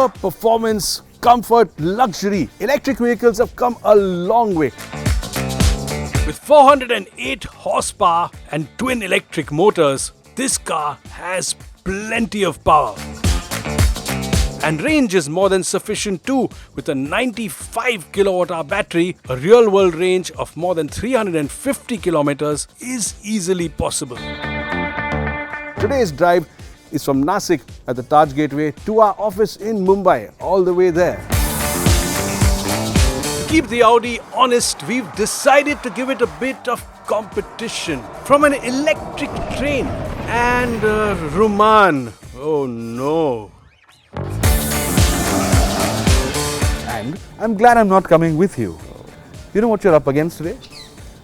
Power, performance, comfort, luxury. Electric vehicles have come a long way. With 408 horsepower and twin electric motors, this car has plenty of power. And range is more than sufficient too. With a 95 kWh battery, a real-world range of more than 350 kilometers is easily possible. Today's drive is from Nashik at the Taj Gateway to our office in Mumbai, all the way there. To keep the Audi honest, we've decided to give it a bit of competition from an electric train and Ruman. Oh no. And I'm glad I'm not coming with you. You know what you're up against today?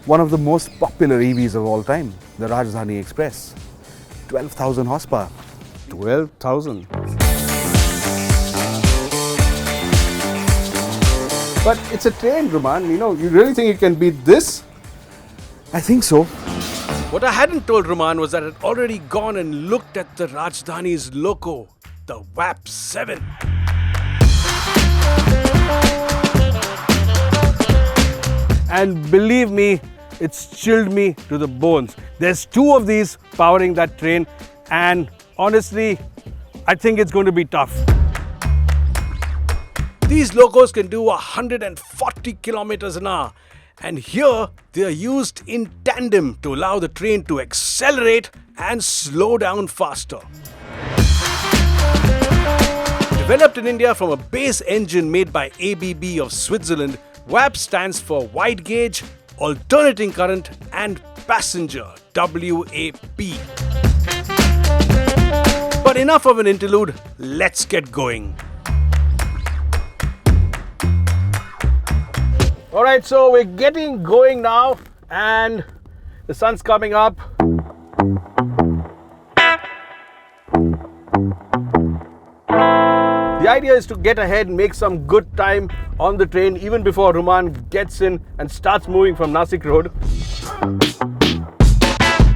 One of the most popular EVs of all time, the Rajdhani Express. 12,000 horsepower. 12,000. But it's a train, Ruman. You really think you can beat this? I think so. What I hadn't told Ruman was that I'd already gone and looked at the Rajdhani's loco, the WAP 7. And believe me, it's chilled me to the bones. There's 2 of these powering that train, and honestly, I think it's going to be tough. These locos can do 140 kilometers an hour, and here they are used in tandem to allow the train to accelerate and slow down faster. Developed in India from a base engine made by ABB of Switzerland, WAP stands for Wide Gauge, Alternating Current and Passenger, WAP. But enough of an interlude, let's get going. Alright, so we're getting going now and the sun's coming up. The idea is to get ahead and make some good time on the train even before Ruman gets in and starts moving from Nashik Road.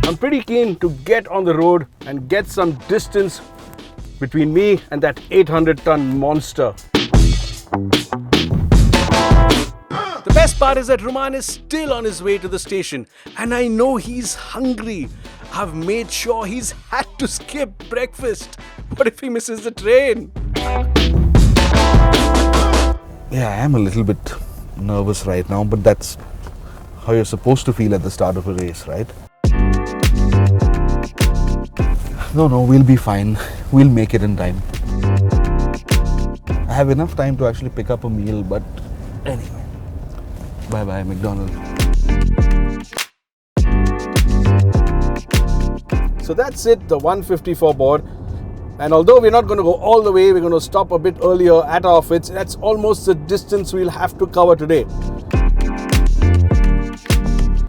I'm pretty keen to get on the road and get some distance between me and that 800-ton monster. The best part is that Ruman is still on his way to the station and I know he's hungry. I've made sure he's had to skip breakfast. What if he misses the train? Yeah, I am a little bit nervous right now, but that's how you're supposed to feel at the start of a race, right? No, we'll be fine. We'll make it in time. I have enough time to actually pick up a meal, but anyway. Bye-bye, McDonald's. So that's it, the 154 board. And although we're not going to go all the way, we're going to stop a bit earlier at our office. That's almost the distance we'll have to cover today.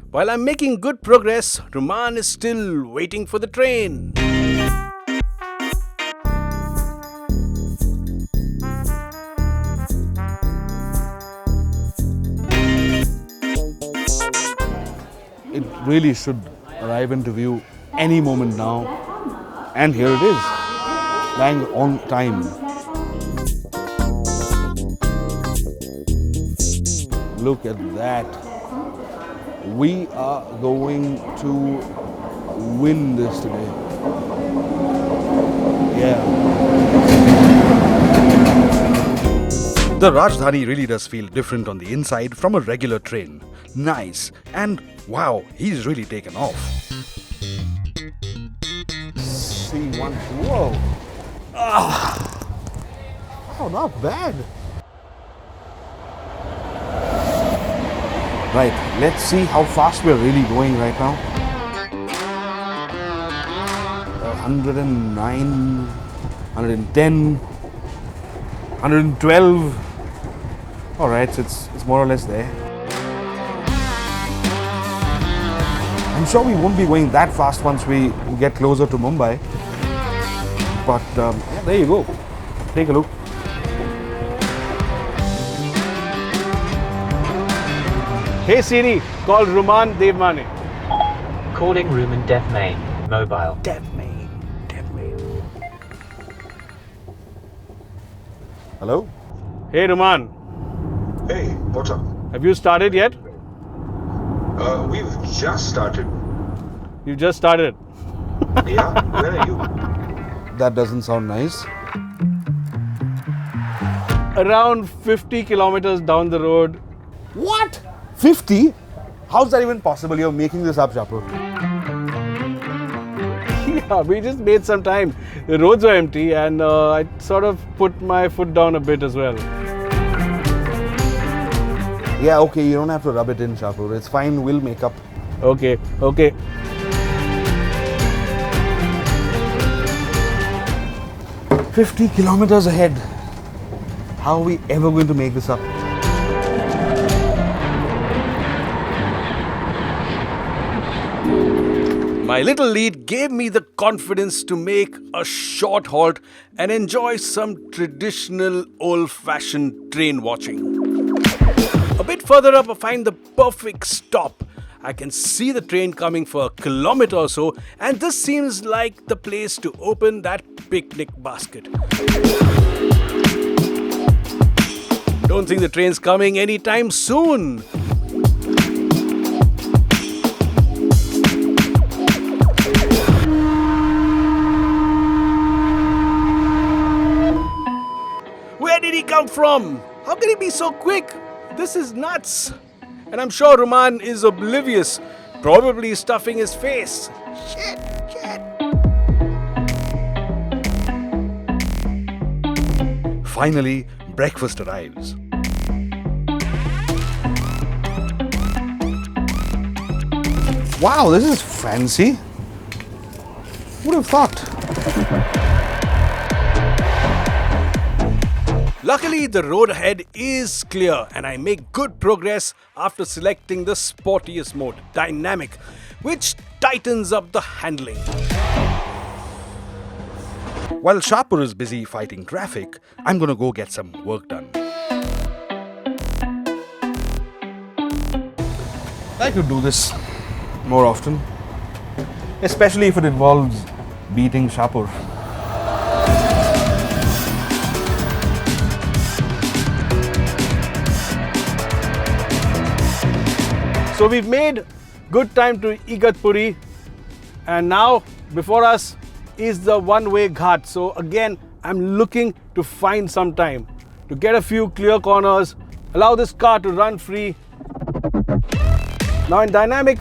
While I'm making good progress, Ruman is still waiting for the train. It really should arrive into view any moment now. And here it is. Lying on time. Look at that. We are going to win this today. Yeah. The Rajdhani really does feel different on the inside from a regular train. Nice. And wow, he's really taken off. C1. Whoa. Oh, not bad. Right, let's see how fast we're really going right now. 109, 110, 112. All right, so it's more or less there. I'm sure we won't be going that fast once we get closer to Mumbai. But yeah, there you go. Take a look. Hey Siri, call Ruman Devmane. Calling Ruman Devmane, mobile. Devmane. Hello? Hey Ruman, Hey, what's up? have you started yet? We've just started. You just started. Yeah, where are you? That doesn't sound nice. Around 50 kilometers down the road. What? 50? How's that even possible? You're making this up, Shapur. Yeah, we just made some time. The roads were empty and I sort of put my foot down a bit as well. Yeah, okay, you don't have to rub it in, Shapur. It's fine, we'll make up. Okay. 50 kilometers ahead. How are we ever going to make this up? My little lead gave me the confidence to make a short halt and enjoy some traditional old-fashioned train watching. A bit further up, I find the perfect stop. I can see the train coming for a kilometer or so, and this seems like the place to open that picnic basket. Don't think the train's coming anytime soon. Where did he come from? How can he be so quick? This is nuts. And I'm sure Ruman is oblivious, probably stuffing his face. Shit. Finally, breakfast arrives. Wow, this is fancy. Would have thought. Luckily, the road ahead is clear and I make good progress after selecting the sportiest mode, dynamic, which tightens up the handling. While Shapur is busy fighting traffic, I'm gonna go get some work done. I could do this more often, especially if it involves beating Shapur. So we've made good time to Igatpuri, and now before us is the one-way ghat. So again, I'm looking to find some time to get a few clear corners, allow this car to run free. Now in dynamic,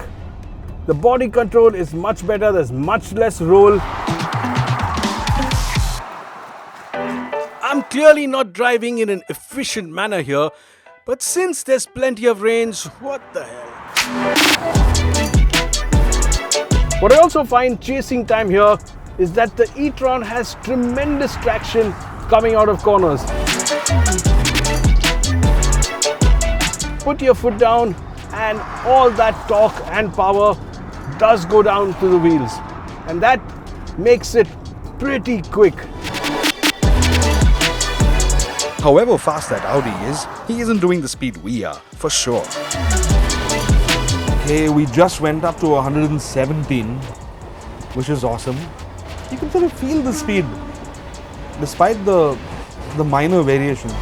the body control is much better, there's much less roll. I'm clearly not driving in an efficient manner here, but since there's plenty of range, what the hell? What I also find chasing time here is that the e-tron has tremendous traction coming out of corners. Put your foot down and all that torque and power does go down to the wheels, and that makes it pretty quick. However fast that Audi is, he isn't doing the speed we are, for sure. Okay, we just went up to 117, which is awesome. You can sort of feel the speed, despite the minor variations.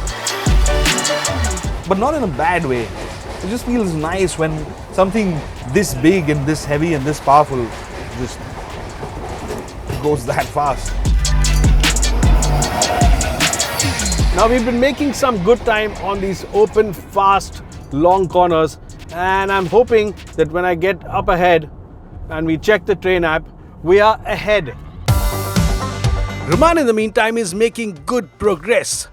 But not in a bad way. It just feels nice when something this big and this heavy and this powerful just goes that fast. Now we've been making some good time on these open, fast, long corners, and I'm hoping that when I get up ahead and we check the train app, we are ahead. Ruman in the meantime is making good progress,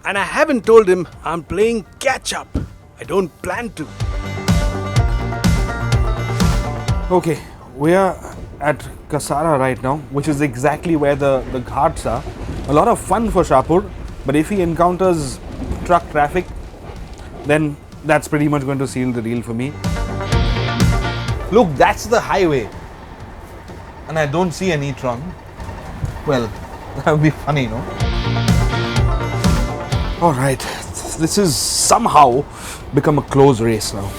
and I haven't told him I'm playing catch up. I don't plan to. Okay, we are at Kasara right now, which is exactly where the ghats are. A lot of fun for Shapur, but if he encounters truck traffic, then that's pretty much going to seal the deal for me. Look, that's the highway. And I don't see an e-tron. Well, that would be funny, no? Alright, this is somehow become a close race now.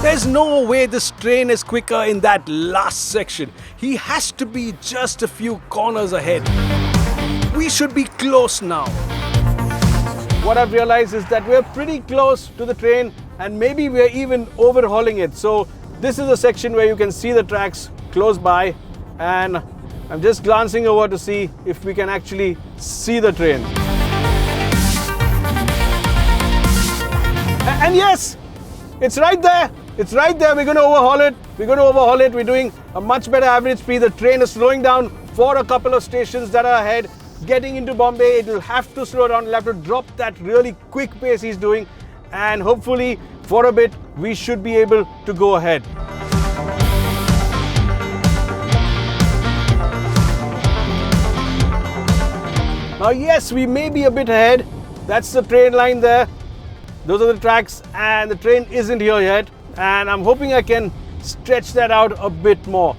There's no way this train is quicker in that last section. He has to be just a few corners ahead. We should be close now. what I've realized is that we're pretty close to the train and maybe we're even overhauling it. So this is a section where you can see the tracks close by, and I'm just glancing over to see if we can actually see the train. And yes, it's right there. It's right there. We're going to overhaul it. We're doing a much better average speed. The train is slowing down for a couple of stations that are ahead. Getting into Bombay, it will have to slow down. It'll have to drop that really quick pace he's doing. And hopefully, for a bit, we should be able to go ahead. Now, yes, we may be a bit ahead. That's the train line there. Those are the tracks, and the train isn't here yet. And I'm hoping I can stretch that out a bit more.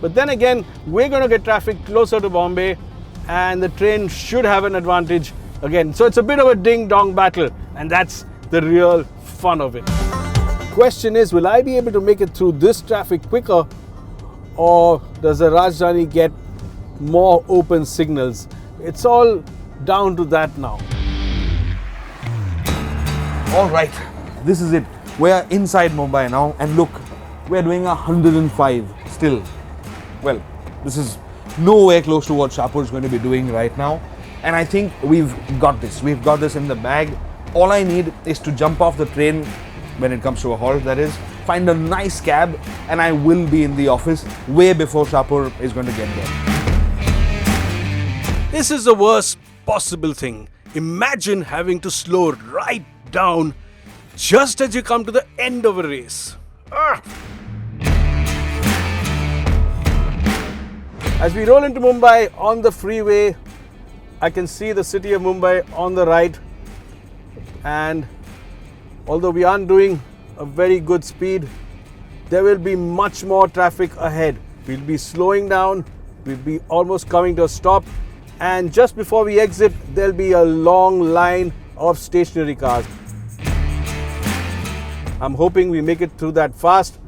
But then again, we're going to get traffic closer to Bombay, and the train should have an advantage again. So it's a bit of a ding-dong battle, and that's the real fun of it. Question is, will I be able to make it through this traffic quicker, or does the Rajdhani get more open signals? It's all down to that now. All right, this is it. We're inside Mumbai now, and look, we're doing 105 still. Well, this is nowhere close to what Shapur is going to be doing right now, and I think we've got this. We've got this in the bag. All I need is to jump off the train when it comes to a halt, that is, find a nice cab, and I will be in the office way before Shapur is going to get there. This is the worst possible thing. Imagine having to slow right down just as you come to the end of a race. As we roll into Mumbai on the freeway, I can see the city of Mumbai on the right, and although we aren't doing a very good speed, there will be much more traffic ahead. We'll be slowing down, we'll be almost coming to a stop, and just before we exit, there'll be a long line of stationary cars. I'm hoping we make it through that fast,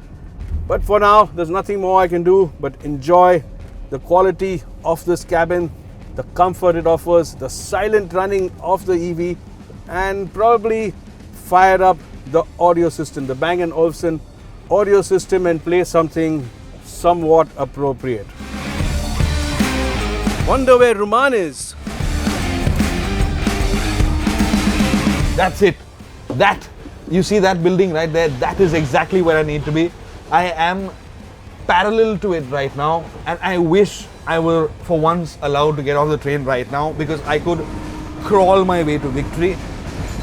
but for now, there's nothing more I can do but enjoy the quality of this cabin, the comfort it offers, the silent running of the EV, and probably fire up the audio system, the Bang & Olufsen audio system, and play something somewhat appropriate. Wonder where Ruman is. That's it. That, you see that building right there? That is exactly where I need to be. I am parallel to it right now, and I wish I were for once allowed to get off the train right now, because I could crawl my way to victory.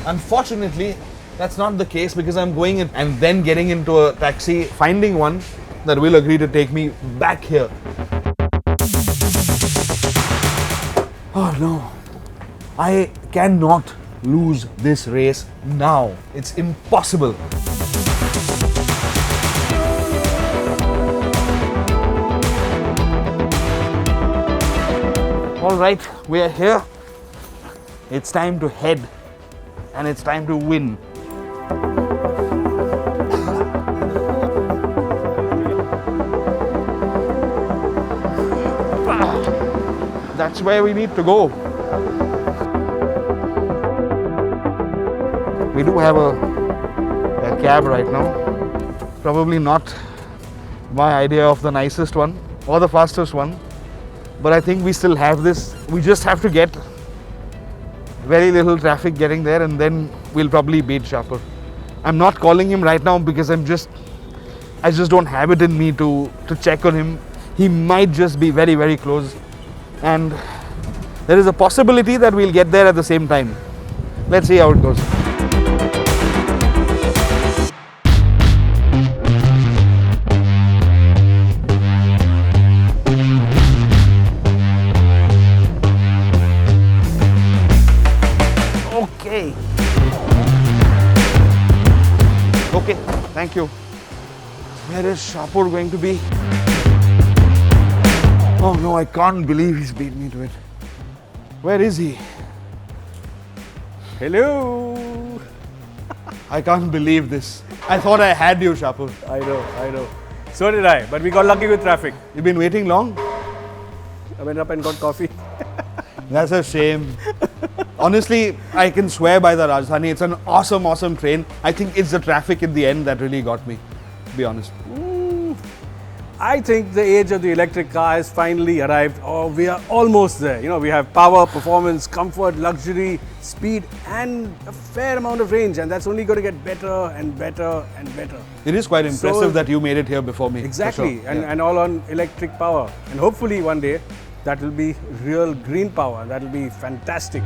Unfortunately, that's not the case, because I'm going in and then getting into a taxi, finding one that will agree to take me back here. Oh no, I cannot lose this race now. It's impossible. All right, we are here. It's time to head, and it's time to win. That's where we need to go. We do have a cab right now. Probably not my idea of the nicest one or the fastest one, but I think we still have this. We just have to get very little traffic getting there, and then we'll probably beat Shapur. I'm not calling him right now because I just don't have it in me to check on him. He might just be very, very close, and there is a possibility that we'll get there at the same time. Let's see how it goes. Okay, thank you. Where is Shapur going to be? Oh no, I can't believe he's beat me to it. Where is he? Hello. I can't believe this. I thought I had you, Shapur. I know. So did I, but we got lucky with traffic. You've been waiting long? I went up and got coffee. That's a shame. Honestly, I can swear by the Rajdhani. It's an awesome, awesome train. I think it's the traffic in the end that really got me, to be honest. I think the age of the electric car has finally arrived, or we are almost there. You know, we have power, performance, comfort, luxury, speed, and a fair amount of range, and that's only going to get better and better and better. It is quite impressive that you made it here before me. Exactly, for sure. and all on electric power. And hopefully one day that will be real green power. That will be fantastic.